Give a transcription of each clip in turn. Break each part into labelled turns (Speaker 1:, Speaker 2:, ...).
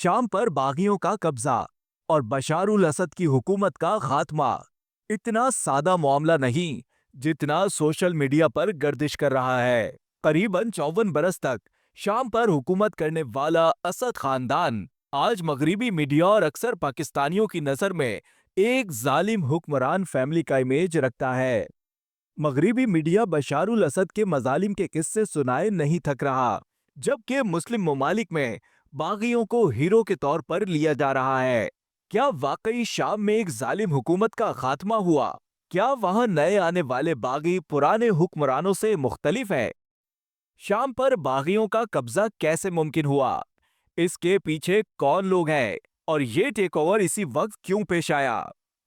Speaker 1: शाम पर बागियों का कब्जा और बशार उल असद की हुकूमत का खात्मा इतना सादा मामला नहीं जितना सोशल मीडिया पर गर्दिश कर रहा है। करीबन 54 बरस तक शाम पर हुकूमत करने वाला असद खानदान आज मगरिबी मीडिया और अक्सर पाकिस्तानियों की नजर में एक जालिम हुक्मरान फैमिली का इमेज रखता है। मगरिबी मीडिया बशार उल असद के मजालिम के किस्से सुनाए नहीं थक रहा, जबकि मुस्लिम ममालिक में बागियों को हीरो के तौर पर लिया जा रहा है। क्या वाकई शाम में एक जालिम हुकूमत का खात्मा हुआ? क्या वहां नए आने वाले बागी पुराने हुक्मरानों से मुख्तलिफ है? शाम पर बागियों का कब्जा कैसे मुमकिन हुआ? इसके पीछे कौन लोग हैं और ये टेक ओवर इसी वक्त क्यों पेश आया?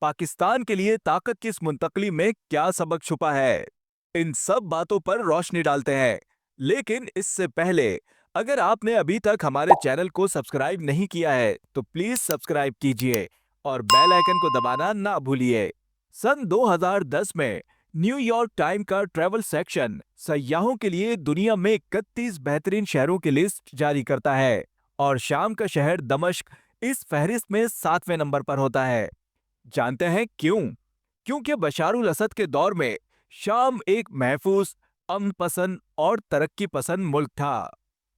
Speaker 1: पाकिस्तान के लिए ताकत की इस मुंतकली में क्या सबक छुपा है? इन सब बातों पर रोशनी डालते हैं। लेकिन इससे पहले अगर आपने अभी तक हमारे चैनल को सब्सक्राइब नहीं किया है तो प्लीज सब्सक्राइब कीजिए और बेल आइकन को दबाना ना भूलिए। सन 2010 में न्यूयॉर्क टाइम का ट्रैवल सेक्शन सयाहों के लिए दुनिया में 31 बेहतरीन शहरों की लिस्ट जारी करता है और शाम का शहर दमिश्क इस फहरिस्त में 7वें नंबर पर होता है। जानते हैं क्यों? क्योंकि बशार उल असद के दौर में शाम एक महफूज, अमन पसंद और तरक्की पसंद मुल्क था।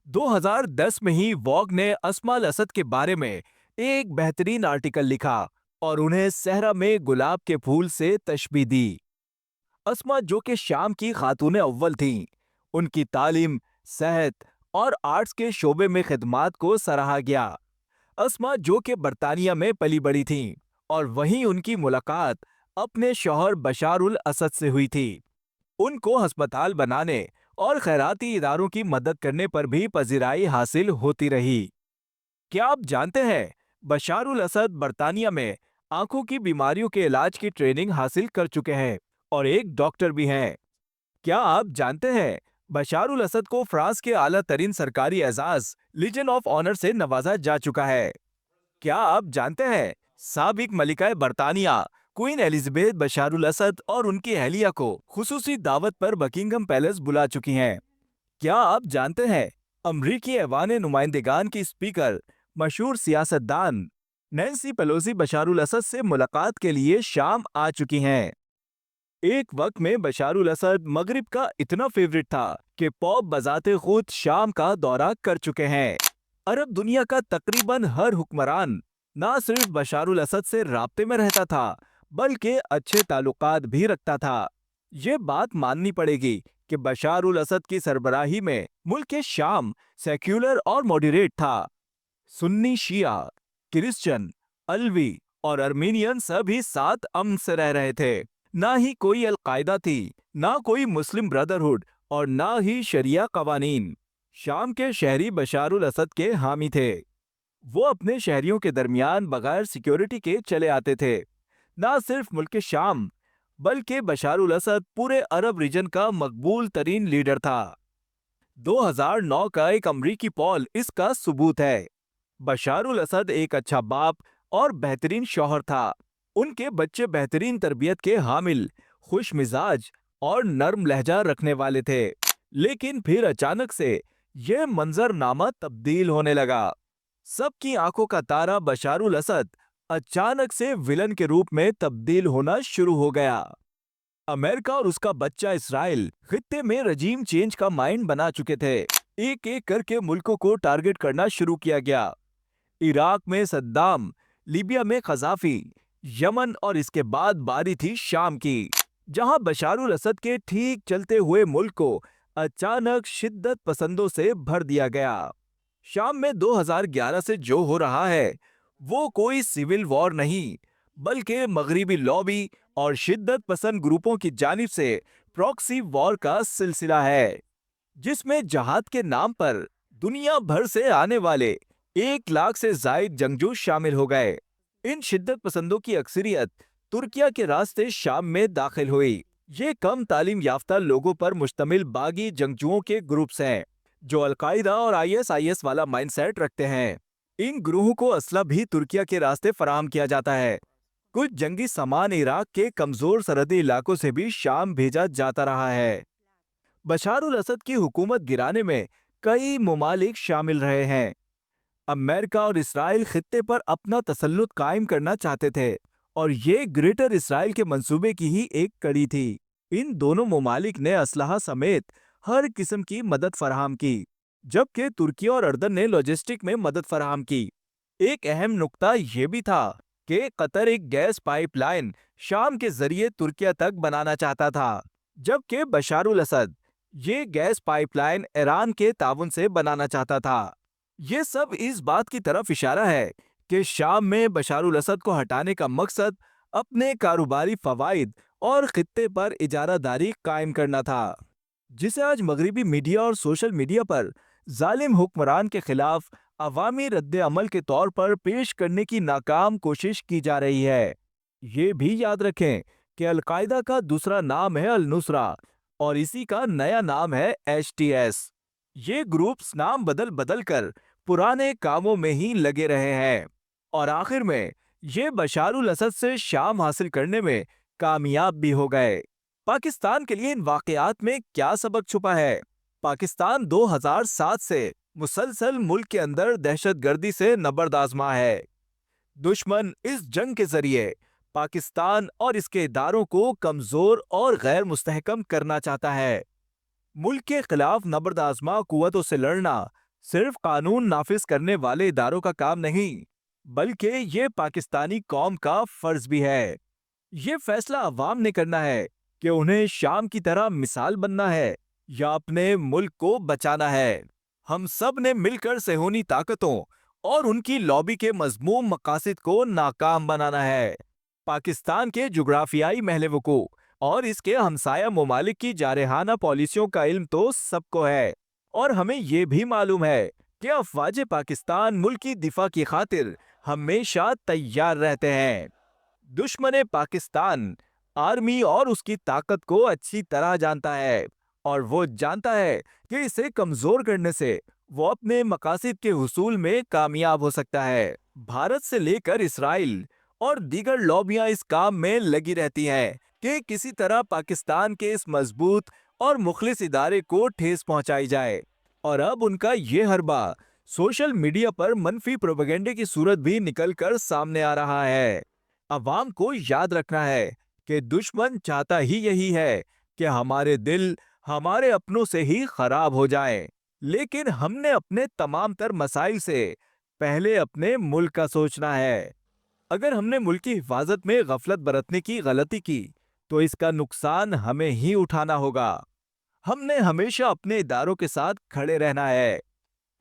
Speaker 1: 2010 में ही वॉग ने अस्मा अल असद के बारे में एक बेहतरीन आर्टिकल लिखा और उन्हें सहरा में गुलाब के फूल से तशबीह दी। अस्मा जो कि शाम की खातून अव्वल थीं, उनकी तालीम, सेहत और आर्ट्स के शोबे में खिदमात को सराहा गया। अस्मा जो कि बरतानिया में पली बड़ी थीं और वहीं उनकी मुलाकात अपने शौहर बशार उल असद से हुई थी। उनको अस्पताल बनाने और खैराती इदारों की मदद करने पर भी पजीराई हासिल होती रही। क्या आप जानते हैं, बशार उल असद बरतानिया में आंखों की बीमारियों के इलाज की ट्रेनिंग हासिल कर चुके हैं और एक डॉक्टर भी हैं। क्या आप जानते हैं, बशार उल असद को फ्रांस के आला तरीन सरकारी एजाज लीजन ऑफ ऑनर से नवाजा जा चुका है? क्या आप जानते हैं, साबिक मलिका बरतानिया क्वीन एलिजाबेथ बशार उल असद और उनकी अहलिया को खुसूसी दावत पर बकिंगम पैलेस बुला चुकी हैं? क्या आप जानते हैं, अमरीकी ऐवान नुमाइंदगान की स्पीकर मशहूर सियासतदान नैन्सी पेलोसी बशार उल असद से मुलाकात के लिए शाम आ चुकी हैं। एक वक्त में बशार उल असद मगरिब का इतना फेवरेट था कि पॉप बजाते खुद शाम का दौरा कर चुके हैं। अरब दुनिया का तकरीबन हर हुक्मरान ना सिर्फ बशार उल असद से राब्ते में रहता था, बल्कि अच्छे ताल्लुकात भी रखता था। ये बात माननी पड़ेगी कि बशार उल असद की सरबराही में मुल्क शाम सेक्युलर और मॉडरेट था। सुन्नी शिया, क्रिश्चियन, अलवी और अर्मीनियन सभी साथ अमन से रह रहे थे। ना ही कोई अलकायदा थी, ना कोई मुस्लिम ब्रदरहुड और ना ही शरिया कवानीन। शाम के शहरी बशार उल असद के हामी थे। वो अपने शहरियों के दरमियान बगैर सिक्योरिटी के चले आते थे। ना सिर्फ मुल्क शाम, बल्कि बशार उल असद पूरे अरब रीजन का मकबूल तरीन लीडर था। 2009 का एक अमरीकी पॉल इसका सबूत है। बशार उल असद एक अच्छा बाप और बेहतरीन शौहर था। उनके बच्चे बेहतरीन तरबियत के हामिल, खुश मिजाज और नर्म लहजा रखने वाले थे। लेकिन फिर अचानक से यह मंजरनामा तब्दील होने लगा। सबकी आंखों का तारा बशार उल असद अचानक से विलन के रूप में तब्दील होना शुरू हो गया। अमेरिका और उसका बच्चा इसराइल खित्ते में रजीम चेंज का माइंड बना चुके थे। एक एक करके मुल्कों को टारगेट करना शुरू किया गया। इराक में सद्दाम, लीबिया में कजाफी, यमन और इसके बाद बारी थी शाम की, जहां बशार उल असद के ठीक चलते हुए मुल्क को अचानक शिद्दत पसंदों से भर दिया गया। शाम में 2011 से जो हो रहा है वो कोई सिविल वॉर नहीं, बल्कि मगरिबी लॉबी और शिद्दत पसंद ग्रुपों की जानिब से प्रॉक्सी वॉर का सिलसिला है, जिसमें जहाद के नाम पर दुनिया भर से आने वाले 1 लाख से जायद जंगजू शामिल हो गए। इन शिद्दत पसंदों की अक्सरियत तुर्किया के रास्ते शाम में दाखिल हुई। ये कम तालीम याफ्ता लोगों पर मुश्तमिल बागी जंगजुओं के ग्रुप्स हैं, जो अलकायदा और आईएसआईएस वाला माइंडसेट रखते हैं। इन ग्रोहों को असला भी तुर्किया के रास्ते फराहम किया जाता है। कुछ जंगी सामान इराक के कमजोर सरहदी इलाकों से भी शाम भेजा जाता रहा है। बशार उल असद की हुकूमत गिराने में कई ममालिक शामिल रहे हैं। امریکہ اور اسرائیل خطے پر اپنا تسلط قائم کرنا چاہتے تھے اور یہ گریٹر اسرائیل کے منصوبے کی ہی ایک کڑی تھی۔ ان دونوں ممالک نے اسلحہ سمیت ہر قسم کی مدد فراہم کی، جبکہ ترکی اور اردن نے لاجسٹک میں مدد فراہم کی۔ ایک اہم نقطہ یہ بھی تھا کہ قطر ایک گیس پائپ لائن شام کے ذریعے ترکیہ تک بنانا چاہتا تھا، جبکہ بشار الاسد یہ گیس پائپ لائن ایران کے تعاون سے بنانا چاہتا تھا۔ یہ سب اس بات کی طرف اشارہ ہے کہ شام میں بشار الاسد کو ہٹانے کا مقصد اپنے کاروباری فوائد اور خطے پر اجارہ داری قائم کرنا تھا، جسے آج مغربی میڈیا اور سوشل میڈیا پر ظالم حکمران کے خلاف عوامی رد عمل کے طور پر پیش کرنے کی ناکام کوشش کی جا رہی ہے۔ یہ بھی یاد رکھیں کہ القاعدہ کا دوسرا نام ہے النصرہ اور اسی کا نیا نام ہے HTS۔ یہ گروپس نام بدل بدل کر پرانے کاموں میں ہی لگے رہے ہیں اور آخر میں یہ بشار الاسد سے شام حاصل کرنے میں کامیاب بھی ہو گئے۔ پاکستان کے لیے ان واقعات میں کیا سبق چھپا ہے؟ پاکستان 2007 سے مسلسل ملک کے اندر دہشت گردی سے نبرد آزما ہے۔ دشمن اس جنگ کے ذریعے پاکستان اور اس کے اداروں کو کمزور اور غیر مستحکم کرنا چاہتا ہے۔ ملک کے خلاف نبرد آزما قوتوں سے لڑنا صرف قانون نافذ کرنے والے اداروں کا کام نہیں، بلکہ یہ پاکستانی قوم کا فرض بھی ہے۔ یہ فیصلہ عوام نے کرنا ہے کہ انہیں شام کی طرح مثال بننا ہے یا اپنے ملک کو بچانا ہے۔ ہم سب نے مل کر صہیونی طاقتوں اور ان کی لابی کے مذموم مقاصد کو ناکام بنانا ہے۔ پاکستان کے جغرافیائی محل وقوع اور اس کے ہمسایہ ممالک کی جارحانہ پالیسیوں کا علم تو سب کو ہے، اور ہمیں یہ بھی معلوم ہے کہ افواج پاکستان ملکی دفاع کی خاطر ہمیشہ تیار رہتے ہیں۔ دشمن پاکستان آرمی اور اس کی طاقت کو اچھی طرح جانتا ہے، اور وہ جانتا ہے کہ اسے کمزور کرنے سے وہ اپنے مقاصد کے حصول میں کامیاب ہو سکتا ہے۔ بھارت سے لے کر اسرائیل اور دیگر لابیاں اس کام میں لگی رہتی ہیں کہ کسی طرح پاکستان کے اس مضبوط اور مخلص ادارے کو ٹھیس پہنچائی جائے، اور اب ان کا یہ حربہ سوشل میڈیا پر منفی پروپیگنڈے کی صورت بھی نکل کر سامنے آ رہا ہے۔ عوام کو یاد رکھنا ہے کہ دشمن چاہتا ہی یہی ہے کہ ہمارے دل ہمارے اپنوں سے ہی خراب ہو جائیں، لیکن ہم نے اپنے تمام تر مسائل سے پہلے اپنے ملک کا سوچنا ہے۔ اگر ہم نے ملک کی حفاظت میں غفلت برتنے کی غلطی کی تو اس کا نقصان ہمیں ہی اٹھانا ہوگا۔ ہم نے ہمیشہ اپنے اداروں کے ساتھ کھڑے رہنا ہے۔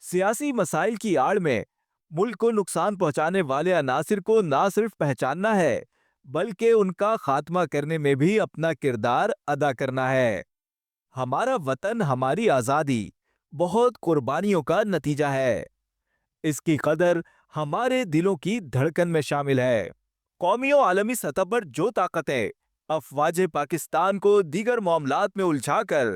Speaker 1: سیاسی مسائل کی آڑ میں ملک کو نقصان پہنچانے والے عناصر کو نہ صرف پہچاننا ہے بلکہ ان کا خاتمہ کرنے میں بھی اپنا کردار ادا کرنا ہے۔ ہمارا وطن، ہماری آزادی بہت قربانیوں کا نتیجہ ہے۔ اس کی قدر ہمارے دلوں کی دھڑکن میں شامل ہے۔ قومی و عالمی سطح پر جو طاقتیں افواج پاکستان کو دیگر معاملات میں الجھا کر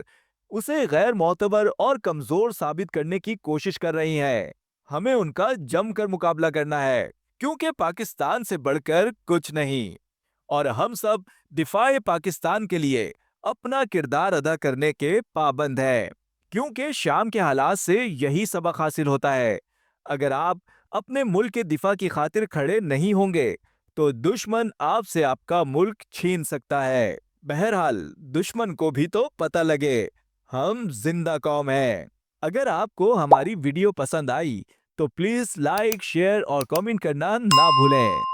Speaker 1: اسے غیر معتبر اور کمزور ثابت کرنے کی کوشش کر رہی ہیں، ہمیں ان کا جم کر مقابلہ کرنا ہے، کیونکہ پاکستان سے بڑھ کر کچھ نہیں، اور ہم سب دفاع پاکستان کے لیے اپنا کردار ادا کرنے کے پابند ہیں، کیونکہ شام کے حالات سے یہی سبق حاصل ہوتا ہے۔ اگر آپ اپنے ملک کے دفاع کی خاطر کھڑے نہیں ہوں گے تو دشمن آپ سے آپ کا ملک چھین سکتا ہے۔ بہرحال دشمن کو بھی تو پتہ لگے ہم زندہ قوم ہیں۔ اگر آپ کو ہماری ویڈیو پسند آئی تو پلیز لائک، شیئر اور کامنٹ کرنا نہ بھولیں۔